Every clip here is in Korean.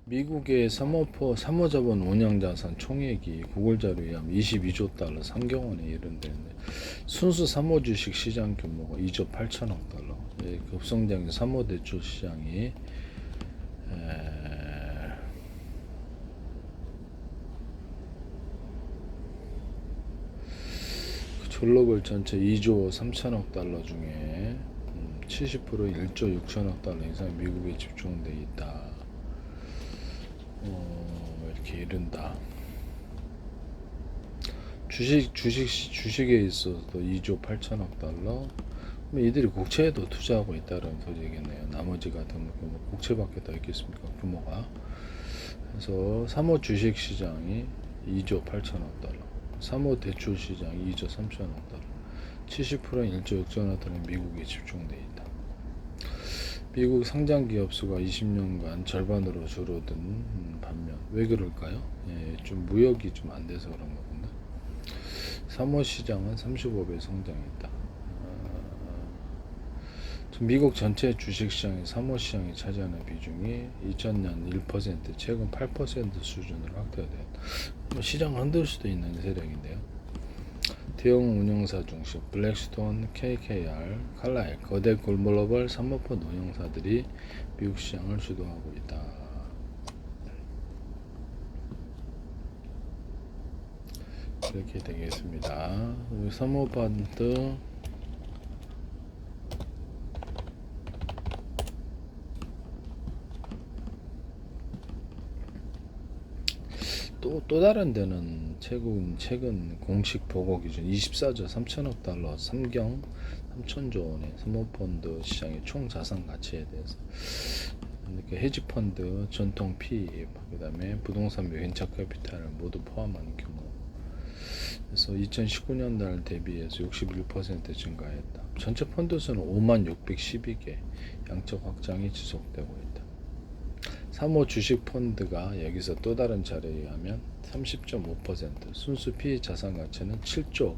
미국의 사모자본 운영자산 총액이 구글 자료에 의하면 22조 달러, 3개월에 이른다는데 순수 사모주식 시장 규모가 2조 8천억 달러. 급성장인 사모대출 시장이 글로벌 전체 2조 3천억 달러 중에 70% 1조 6천억 달러 이상 미국에 집중돼 있다. 이렇게 이른다. 주식에 있어서도 2조 8천억 달러. 이들이 국채에도 투자하고 있다는 소리겠네요. 나머지 같은 경우 국채밖에 더 있겠습니까? 규모가. 그래서 사모 주식 시장이 2조 8천억 달러, 사모 대출 시장이 2조 3천억 달러, 70%는 1조 6천억 달러 미국에 집중돼 있다. 미국 상장 기업 수가 20년간 절반으로 줄어든 반면 왜 그럴까요? 좀 무역이 좀 안 돼서 그런 거군요. 사모 시장은 35배 성장했다. 미국 전체 주식시장의 사모시장이 차지하는 비중이 2000년 1%, 최근 8% 수준으로 확대되었다. 시장을 흔들 수도 있는 세력인데요. 대형 운용사 중심 블랙스톤, KKR, 칼라일, 거대 글로벌 사모펀드 운용사들이 미국 시장을 주도하고 있다. 이렇게 되겠습니다. 사모펀드 또 다른 데는 최근 공식 보고 기준 24조 3천억 달러 3천조 원의 사모펀드 시장의 총 자산 가치에 대해서 이렇게 헤지펀드, 전통 PE, 그다음에 부동산 벤처 캐피탈을 모두 포함한 규모. 그래서 2019년 달 대비해서 61% 증가했다. 전체 펀드 수는 5612개, 양적 확장이 지속되고 있다. 사모 주식 펀드가 여기서 또 다른 자료에 의하면 30.5%, 순수 PE 자산 가치는 7조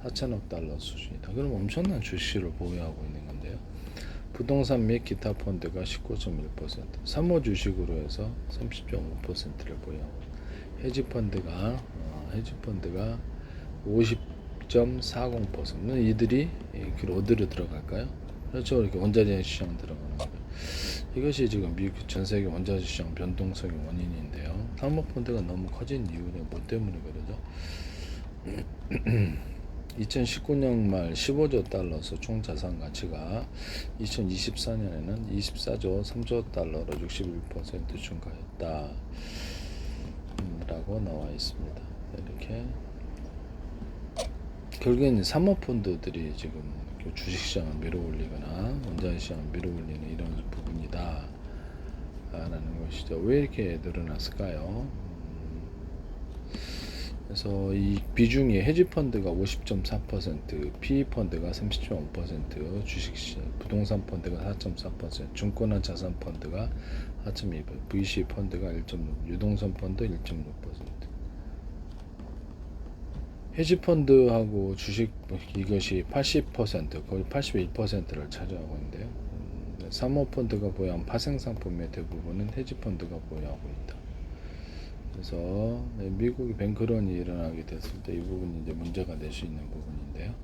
4천억 달러 수준이다. 그럼 엄청난 주식을 보유하고 있는 건데요. 부동산 및 기타 펀드가 19.1%, 사모 주식으로 해서 30.5%를 보유하고 헤지펀드가 50.40%는 이들이 어디로 들어갈까요? 그렇죠. 이렇게 원자재 시장 들어가는 거예요. 이것이 지금 미국 전 세계 원자재 시장 변동성의 원인인데요. 사모펀드가 너무 커진 이유는 뭐 때문에 그러죠? 2019년 말 15조 달러서 총 자산 가치가 2024년에는 24조 3조 달러로 61% 증가했다. 라고 나와 있습니다. 이렇게 결국에는 사모펀드들이 지금 주식시장을 밀어올리거나 원자재시장을 밀어올리는 이런 부분이다 라는 것이죠. 왜 이렇게 늘어났을까요? 그래서 이 비중이 헤지펀드가 50.4%, PE펀드가 30.5%, 주식시장, 부동산 펀드가 4.4%, 증권화 자산펀드가 4.2%, VC펀드가 1.6%, 유동성 펀드 1.6%. 헤지펀드하고 주식 이것이 80% 거의 81%를 차지하고 있는데요. 사모펀드가 보유한 파생상품의 대부분은 헤지펀드가 보유하고 있다. 그래서 미국이 뱅크런이 일어나게 됐을 때 이 부분이 이제 문제가 될 수 있는 부분인데요.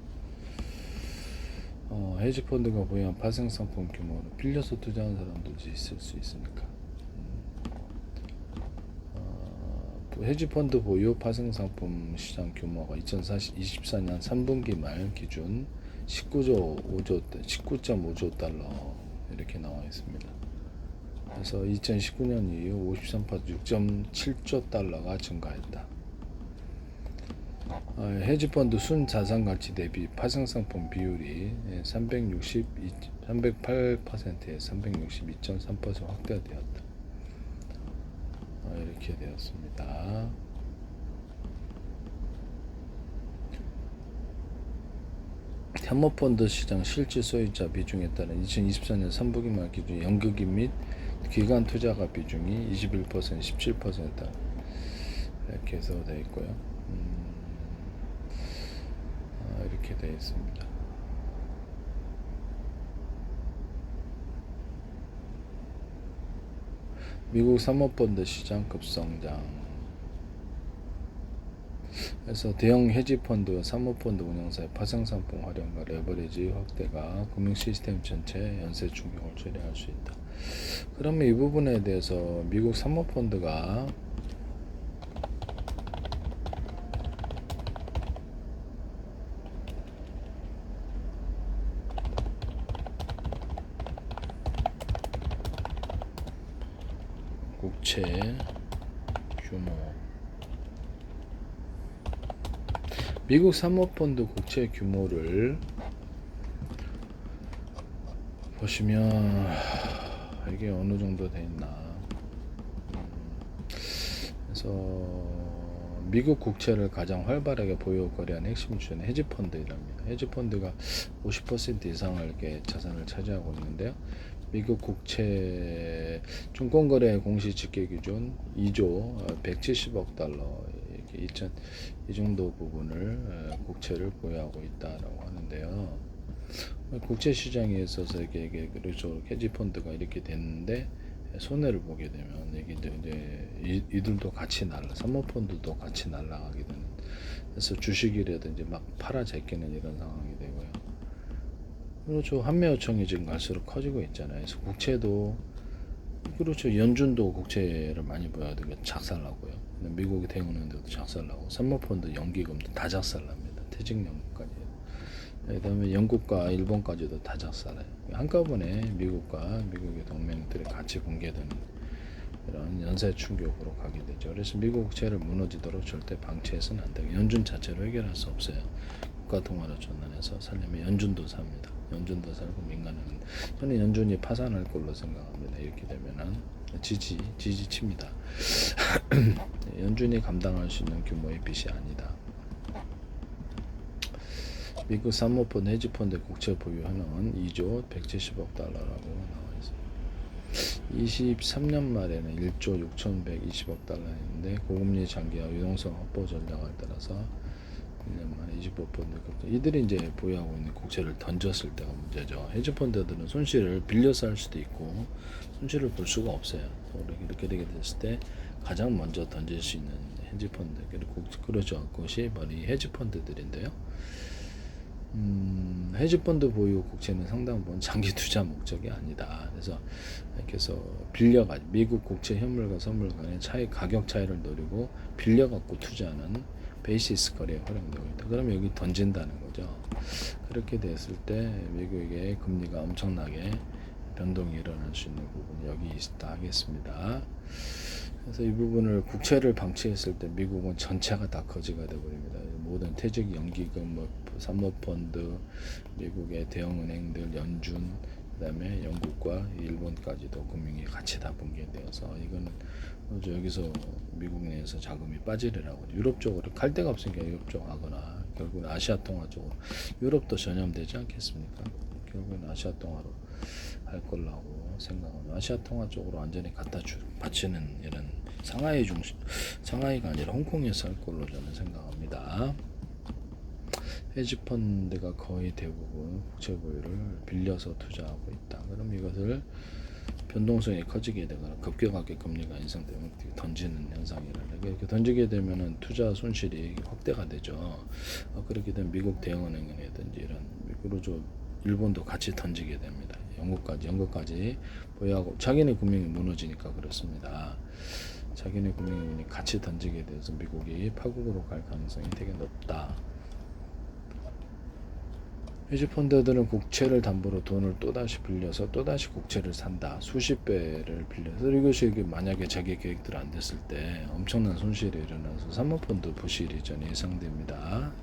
헤지펀드가 보유한 파생상품 규모는 빌려서 투자하는 사람들도 있을 수 있으니까. 헤지펀드 보유 파생상품 시장 규모가 2024년 3분기 말 기준 19.5조 달러 이렇게 나와 있습니다. 그래서 2019년 이후 53% 6.7조 달러가 증가했다. 헤지펀드 순자산가치 대비 파생상품 비율이 308%에 362.3% 확대되었다. 이렇게 되었습니다. 사모펀드 시장 실질 소유자 비중에 따른 2024년 3분기 말 기준 연극인 및 기관 투자가 비중이 21%, 17% 이렇게 해서 되어 있고요. 이렇게 되어 있습니다. 미국 사모펀드 시장 급성장. 그래서 대형 헤지펀드, 사모펀드 운용사의 파생상품 활용과 레버리지 확대가 금융 시스템 전체에 연쇄 충격을 초래할 수 있다. 그러면 이 부분에 대해서 미국 사모펀드가 국채 규모, 미국 사모펀드 국채 규모를 보시면 이게 어느 정도 돼 있나. 그래서 미국 국채를 가장 활발하게 보유 거래하는 핵심 주는 헤지펀드랍니다. 헤지펀드가 50% 이상을 이렇게 자산을 차지하고 있는데요. 미국 국채 증권거래 공시 집계 기준 2조 170억 달러 이렇게 이 정도 부분을 국채를 보유하고 있다라고 하는데요. 국채 시장에 있어서 이게 그렇죠. 헤지펀드가 이렇게 됐는데 손해를 보게 되면 이게 이제 이들도 같이 사모펀드도 같이 날아가게 되는. 그래서 주식이라든지 막 팔아 제끼는 이런 상황이 되고요. 그렇죠. 환매 요청이 지금 갈수록 커지고 있잖아요. 그래서 국채도 그렇죠. 연준도 국채를 많이 보여야 되고 작살나고요. 미국의 대응은행도 작살나고 사모펀드 연기금도 다 작살납니다. 퇴직연금까지. 그다음에 영국과 일본까지도 다 작살나요. 한꺼번에 미국과 미국의 동맹들이 같이 붕괴되는 이런 연쇄 충격으로 가게 되죠. 그래서 미국 국채를 무너지도록 절대 방치해서는 안 되고 연준 자체로 해결할 수 없어요. 국가 통화로 전환해서 살려면 연준도 삽니다. 연준도 살고 민간은. 저는 연준이 파산할 걸로 생각합니다. 이렇게 되면은 지지칩니다. 연준이 감당할 수 있는 규모의 빚이 아니다. 미국 사모펀드 헤지펀드 국채 보유 현황은 2조 170억 달러라고 나와 있습니다. 23년 말에는 1조 6,120억 달러였는데 고금리 장기화 유동성 확보 전략을 따라서 1년 만에 25% 이들이 이제 보유하고 있는 국채를 던졌을 때가 문제죠. 헤지펀드들은 손실을 빌려서 할 수도 있고 손실을 볼 수가 없어요. 이렇게 되게 됐을 때 가장 먼저 던질 수 있는 헤지펀드 그렇죠. 그것이 바로 이 헤지펀드들인데요. 헤지펀드 보유 국채는 상당 부분 장기 투자 목적이 아니다. 그래서 이렇게 해서 빌려가지고 미국 국채 현물과 선물 간의 가격 차이를 노리고 빌려갖고 투자하는 베이시스 거래에 활용되고 있다. 그러면 여기 던진다는 거죠. 그렇게 됐을 때 미국의 금리가 엄청나게 변동이 일어날 수 있는 부분이 여기 있다 하겠습니다. 그래서 이 부분을 국채를 방치했을 때 미국은 전체가 다 거지가 되어버립니다. 모든 퇴직 연기금, 사모펀드, 미국의 대형은행들, 연준, 그다음에 영국과 일본까지도 금융이 같이 다 붕괴되어서 이거는 여기서 미국 내에서 자금이 빠지리라고. 유럽 쪽으로 갈 데가 없으니까 유럽 쪽 하거나 결국은 아시아 통화 쪽으로. 유럽도 전염되지 않겠습니까? 결국은 아시아 통화로 할 걸라고 생각합니다. 아시아 통화 쪽으로 완전히 바치는 이런 상하이가 아니라 홍콩에서 할 걸로 저는 생각합니다. 헤지펀드가 거의 대부분 국채 보유를 빌려서 투자하고 있다. 그럼 이것을 변동성이 커지게 되거나 급격하게 금리가 인상되면 던지는 현상이라는 게 이렇게 던지게 되면은 투자 손실이 확대가 되죠. 그렇게 되면 미국 대형은행이라든지 이런 그러죠. 일본도 같이 던지게 됩니다. 영국까지 보유하고 자기네 금융이 무너지니까 그렇습니다. 자기네 금융이 같이 던지게 돼서 미국이 파국으로 갈 가능성이 되게 높다. 헤지펀드들은 국채를 담보로 돈을 또다시 빌려서 또다시 국채를 산다. 수십 배를 빌려서 이것이 만약에 자기 계획대로 안 됐을 때 엄청난 손실이 일어나서 사모펀드 부실이 전 예상됩니다.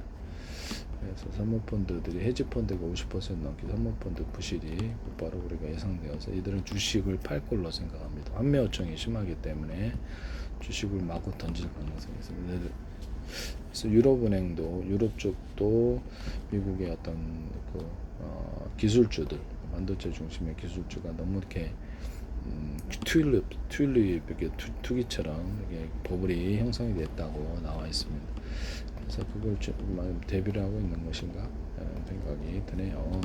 그래서 사모펀드들이 헤지펀드가 50% 넘게 사모펀드 부실이 곧바로 우리가 예상되어서 이들은 주식을 팔 걸로 생각합니다. 환매 요청이 심하기 때문에 주식을 마구 던질 가능성이 있습니다. 그래서 유럽 쪽도 미국의 어떤 기술주들, 반도체 중심의 기술주가 너무 이렇게 튤립 이렇게 투기처럼 이렇게 버블이 형성이 됐다고 나와 있습니다. 그래서 그걸 대비를 하고 있는 것인가 생각이 드네요.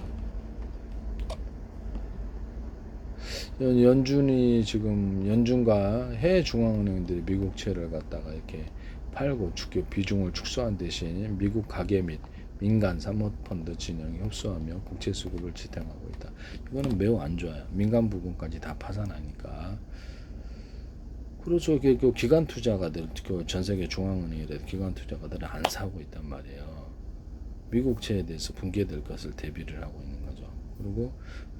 연준이 지금 연준과 해외 중앙은행들이 미국채를 갖다가 이렇게 팔고 비중을 축소한 대신 미국 가계 및 민간 사모펀드 진영이 흡수하며 국채 수급을 지탱하고 있다. 이거는 매우 안 좋아요. 민간 부분까지 다 파산하니까. 그렇죠. 그 기관 투자가들, 전 세계 중앙은행이라도 기관 투자가들은 안 사고 있단 말이에요. 미국채에 대해서 붕괴될 것을 대비를 하고 있는 거죠. 그리고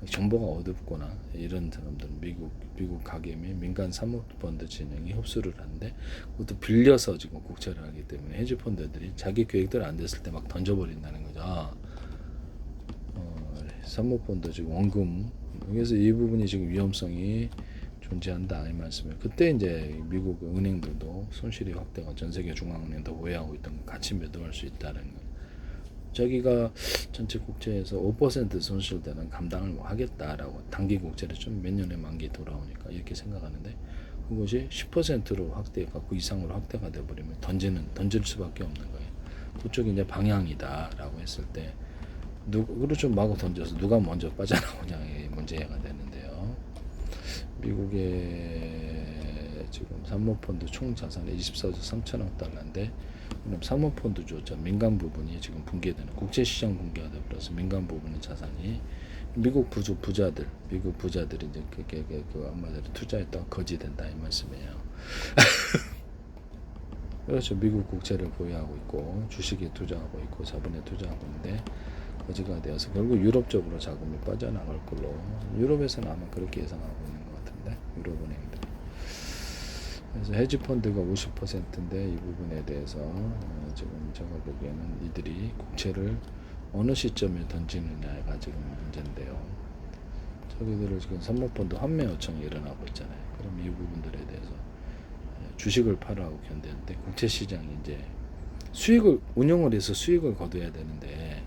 정보가 어둡거나 이런 사람들은 미국 가계 및 민간 사모펀드 진영이 흡수를 하는데 그것도 빌려서 지금 국채를 하기 때문에 헤지펀드들이 자기 계획대로 안 됐을 때 막 던져버린다는 거죠. 사모펀드 지금 원금, 그래서 이 부분이 지금 위험성이 존재한다 이 말씀이에요. 그때 이제 미국 은행들도 손실이 확대가 전 세계 중앙은행도 오해하고 있던 거 같이 매도할 수 있다는 거예요. 자기가 전체 국채에서 5% 손실되는 감당을 뭐 하겠다라고 단기 국채를 좀 몇 년에 만기 돌아오니까 이렇게 생각하는데 그것이 10%로 확대가 그 이상으로 확대가 돼버리면 던질 수밖에 없는 거예요. 그쪽이 이제 방향이다라고 했을 때 그렇죠. 마구 던져서 누가 먼저 빠져나오냐의 문제가 되는데요. 미국의 지금 사모펀드 총 자산이 24조 3천억 달러인데 그럼 사모펀드조차 민간 부분이 지금 붕괴되는 국제시장 붕괴가 되어버려서 민간 부분의 자산이 미국 부자들이 이제 그 한마디로 투자했다가 거지된다 이 말씀이에요. 그렇죠. 미국 국채를 보유하고 있고 주식에 투자하고 있고 자본에 투자하고 있는데 거지가 되어서 결국 유럽 쪽으로 자금이 빠져나갈 걸로 유럽에서는 아마 그렇게 예상하고 있는 것 같은데 유럽은행들. 그래서 헤지펀드가 50%인데 이 부분에 대해서 지금 제가 보기에는 이들이 국채를 어느 시점에 던지느냐가 지금 문제인데요. 저기들을 지금 사모펀드 환매 요청이 일어나고 있잖아요. 그럼 이 부분들에 대해서 주식을 팔아고 견디는데 국채 시장이 이제 운용을 해서 수익을 거둬야 되는데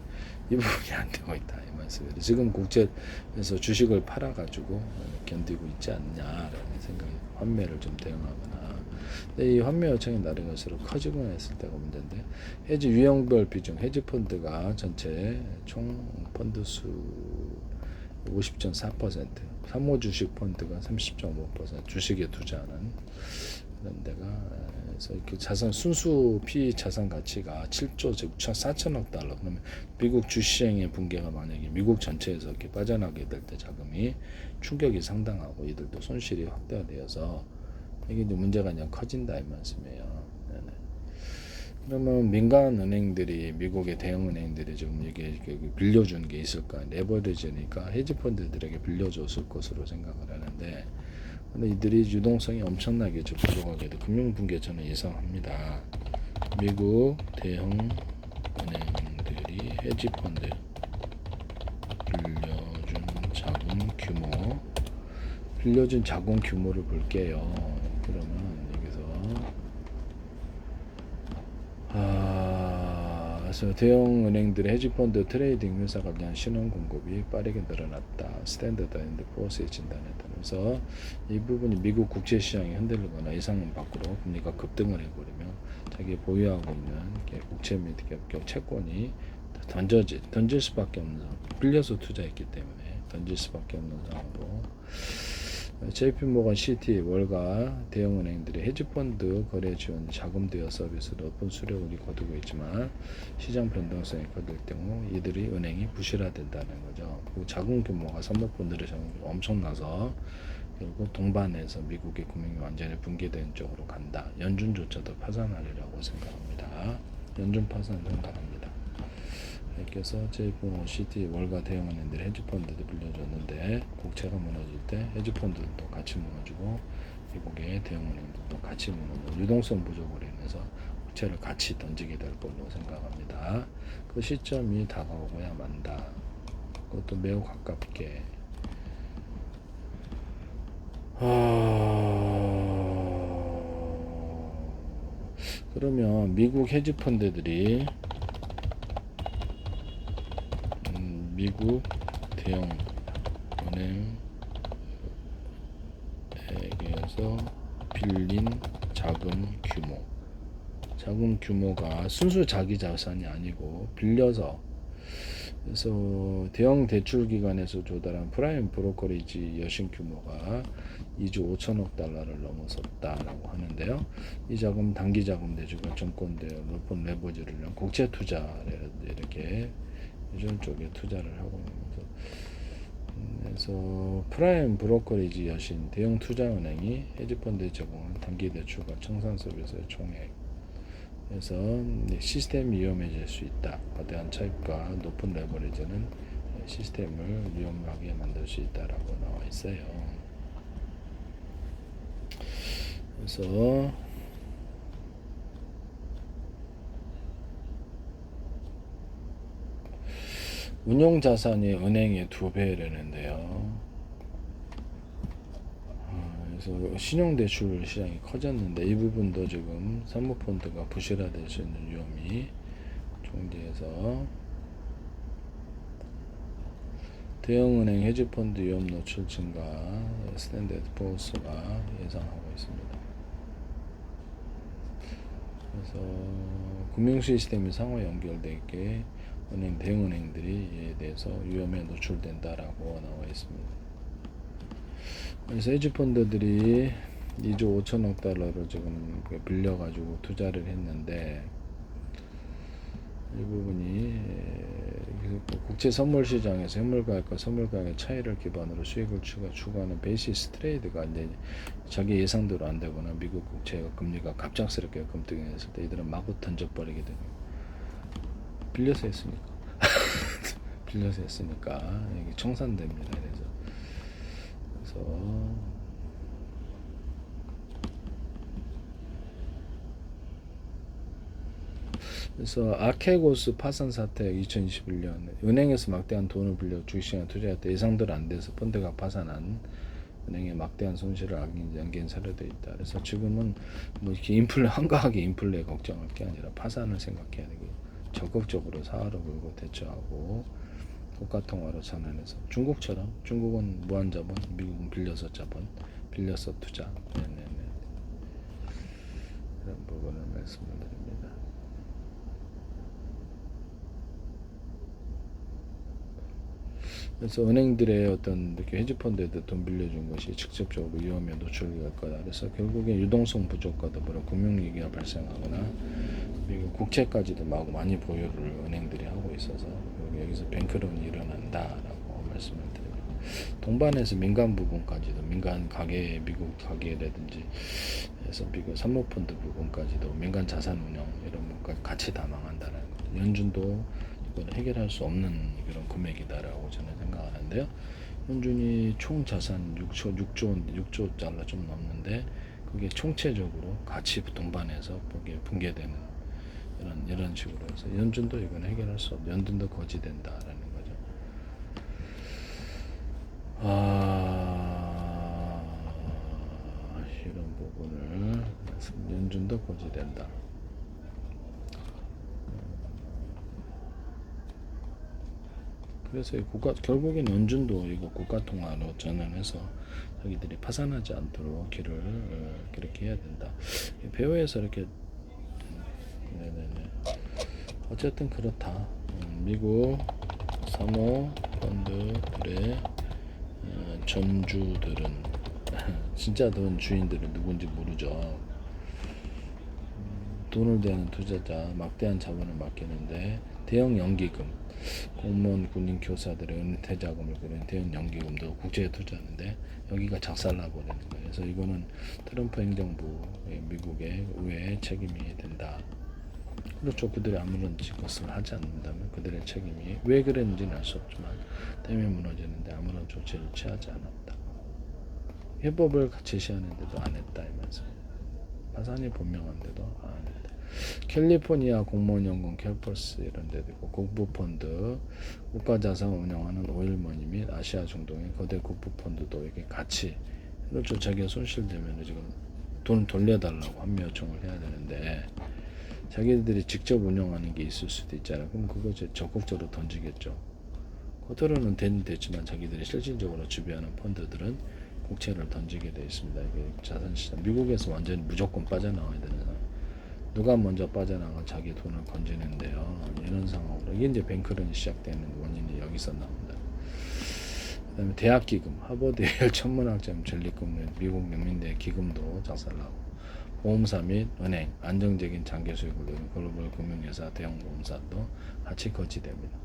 이 부분이 안 되고 있다 이 말씀이에요. 지금 국채에서 주식을 팔아가지고 견디고 있지 않냐라는 생각이 환매를 좀 대응하거나. 근데 이 환매 요청이 날이 갈수록 커지거나 했을 때가 문제인데 헤지 유형별 비중 헤지 펀드가 전체 총 펀드 수 50.4%, 사모 주식 펀드가 30.5% 주식에 투자하는 그런 데가 그래서 그 자산 순수 피 자산 가치가 7조 즉 4천억 달러. 그러면 미국 주시장의 붕괴가 만약에 미국 전체에서 이렇게 빠져나게 될 때 자금이 충격이 상당하고 이들도 손실이 확대가 되어서 이게 이제 문제가 그냥 커진다 이 말씀이에요. 네네. 그러면 민간 은행들이 미국의 대형 은행들이 지금 이게 빌려준 게 있을까? 레버리지니까 헤지펀드들에게 빌려줬을 것으로 생각을 하는데. 근데 이들이 유동성이 엄청나게 부족하게 돼 금융 붕괴 저는 예상합니다. 미국 대형 은행들이 헤지펀드 빌려준 자금 규모를 볼게요. 그러면 여기서 그래서 대형 은행들의 헤지펀드 트레이딩 회사가 그냥 신원 공급이 빠르게 늘어났다. 스탠더드 앤드 포어스의 진단했다면서 이 부분이 미국 국제 시장이 흔들리거나 예상 밖으로 금리가 급등을 해버리면 자기 보유하고 있는 국채 및 채권이 던질 수밖에 없는 상황. 빌려서 투자했기 때문에 던질 수밖에 없는 상황으로. JP모건 시티 월가 대형은행들의 헤지펀드 거래 지원 자금 대여 서비스 높은 수수료를 거두고 있지만 시장 변동성이 커질 경우 이들이 은행이 부실화된다는 거죠. 그리고 자금 규모가 사모펀드의 자금 규모가 엄청나서 결국 동반해서 미국의 금융이 완전히 붕괴된 쪽으로 간다. 연준조차도 파산하리라고 생각합니다. 연준 파산 생각합니다. 그래서 JP모건 시티 월가 대형은행들이 헤지펀드도 빌려줬는데 국채가 무너질 때 헤지펀드도 같이 무너지고 미국의 대형은행들도 같이 무너지고 유동성 부족으로 인해서 국채를 같이 던지게 될 걸로 생각합니다. 그 시점이 다가오고야 만다. 그것도 매우 가깝게. 그러면 미국 헤지펀드들이 미국 대형 은행에게서 빌린 자금 규모가 순수 자기 자산이 아니고 빌려서 그래서 대형 대출 기관에서 조달한 프라임 브로커리지 여신 규모가 2조 5천억 달러를 넘어섰다라고 하는데요. 이 자금 단기 자금 대주가 정권 대여 높은 레버리지를 위한 국제 투자라든지 이렇게 이런 쪽에 투자를 하고 있는 거죠. 그래서 프라임 브로커리지 여신 대형 투자은행이 헤지펀드에 제공한 단기 대출과 청산 서비스의 총액. 그래서 시스템이 위험해질 수 있다. 거대한 차입과 높은 레버리지는 시스템을 위험하게 만들 수 있다라고 나와 있어요. 그래서 운용 자산이 은행의 2배라는데요. 그래서 신용대출 시장이 커졌는데 이 부분도 지금 사모펀드가 부실화될 수 있는 위험이 존재해서 대형은행 헤지펀드 위험 노출 증가 스탠다드 포어스가 예상하고 있습니다. 그래서 금융 시스템이 상호 연결되어 있게 대형은행들이 이에 대해서 위험에 노출된다라고 나와 있습니다. 그래서 헤지펀드들이 2조 5천억 달러를 지금 빌려가지고 투자를 했는데 이 부분이 국제 선물 시장에서 현물 가격과 선물 가격의 차이를 기반으로 수익을 추구하는 베이시스 트레이드가 이제 자기 예상대로 안 되거나 미국 국채가 금리가 갑작스럽게 급등했을 때 이들은 마구 던져버리게 되고 빌려서 했으니까 빌려서 했으니까 이게 청산됩니다. 그래서 아케고스 파산 사태 2021년 은행에서 막대한 돈을 빌려 주식시장에 투자했다 예상대로 안 돼서 펀드가 파산한 은행에 막대한 손실을 안긴 사례도 있다. 그래서 지금은 뭐 이렇게 한가하게 인플레 걱정할 게 아니라 파산을 생각해야 되고 적극적으로 사활을 걸고 대처하고 국가통화로 전환해서 중국처럼 중국은 무한자본, 미국은 빌려서 자본, 빌려서 투자. 네네네. 이런 부분을 말씀을 드립니다. 그래서 은행들의 어떤 이렇게 헤지펀드에도 돈 빌려준 것이 직접적으로 위험에 노출될 거다. 그래서 결국에 유동성 부족과 더불어 금융위기가 발생하거나 미국 국채까지도 많이 보유를 은행들이 하고 있어서 여기서 뱅크런이 일어난다라고 말씀을 드립니다. 동반해서 민간 부분까지도 민간 가계 미국 가계라든지 해서 미국 사모펀드 부분까지도 민간 자산 운영 이런 것까지 같이 다 망한다는 거죠. 연준도 이건 해결할 수 없는 그런 금액이다라고 저는 생각하는데요. 연준이 총 자산 6조 달러 좀 넘는데 그게 총체적으로 같이 동반해서 붕괴되는 이런 식으로 해서 연준도 이건 해결할 수 없고 연준도 거지된다라는 거죠. 이런 부분을 연준도 거지된다. 그래서 결국엔 연준도 이거 국가통화로 전환해서 자기들이 파산하지 않도록 길을 그렇게 해야 된다. 배후에서 이렇게 네네네. 어쨌든 그렇다. 미국 사모펀드들의 전주들은 진짜 돈 주인들은 누군지 모르죠. 돈을 대는 투자자 막대한 자본을 맡기는데 대형 연기금 공무원 군인 교사들의 은퇴 자금을 그린 대형 연기금도 국제에 투자하는데 여기가 작살나버리는 거예요. 그래서 이거는 트럼프 행정부 미국의 의회의 책임이 된다. 그렇죠. 그들이 아무런 것을 하지 않는다면 그들의 책임이 왜 그랬는지는 알 수 없지만 때문에 무너지는데 아무런 조치를 취하지 않았다. 해법을 제시하는데도 안 했다 이 말씀. 파산이 분명한데도 안 했다. 캘리포니아 공무원연금 캘퍼스 이런 데도 있고 국부펀드 국가자산 운영하는 오일머니 및 아시아 중동의 거대 국부펀드도 이렇게 같이 그렇죠. 자기가 손실되면 지금 돈 돌려달라고 환미 요청을 해야 되는데 자기들이 직접 운영하는 게 있을 수도 있잖아요. 그럼 그거 적극적으로 던지겠죠. 겉으로는 됐지만 자기들이 실질적으로 지배하는 펀드들은 국채를 던지게 되어 있습니다. 이게 자산시장 미국에서 완전히 무조건 빠져나와야 되는 누가 먼저 빠져나가 자기 돈을 건지는데요. 이런 상황으로 이게 이제 뱅크런이 시작되는 원인이 여기서 나옵니다. 그다음에 대학기금, 하버드 예일 천문학자금 전립금, 미국 명민대 기금도 작살나고, 보험사 및 은행, 안정적인 장기 수익을 누리는 글로벌 금융회사, 대형 보험사도 같이 거치됩니다.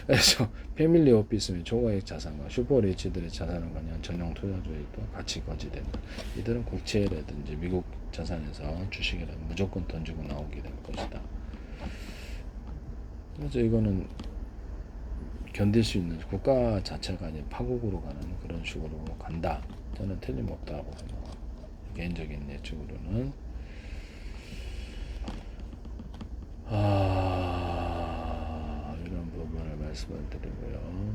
그래서 패밀리 오피스 및 초과액 자산과 슈퍼리치들의 자산을 관여한 전용 투자주의도 같이 거치됩니다. 이들은 국채라든지 미국 자산에서 주식이라든지 무조건 던지고 나오게 될 것이다. 그래서 이거는 견딜 수 있는 국가 자체가 이제 파국으로 가는 그런 식으로 간다. 저는 틀림없다고 생각합니다. 개인적인 예측으로는 이런 부분을 말씀을 드리고요.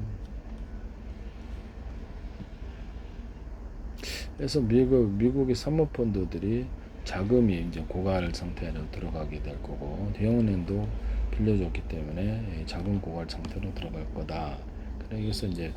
그래서 미국의 사모펀드들이 자금이 이제 고갈 상태로 들어가게 될 거고, 대형은행도 빌려줬기 때문에 자금 고갈 상태로 들어갈 거다. 그래서 이제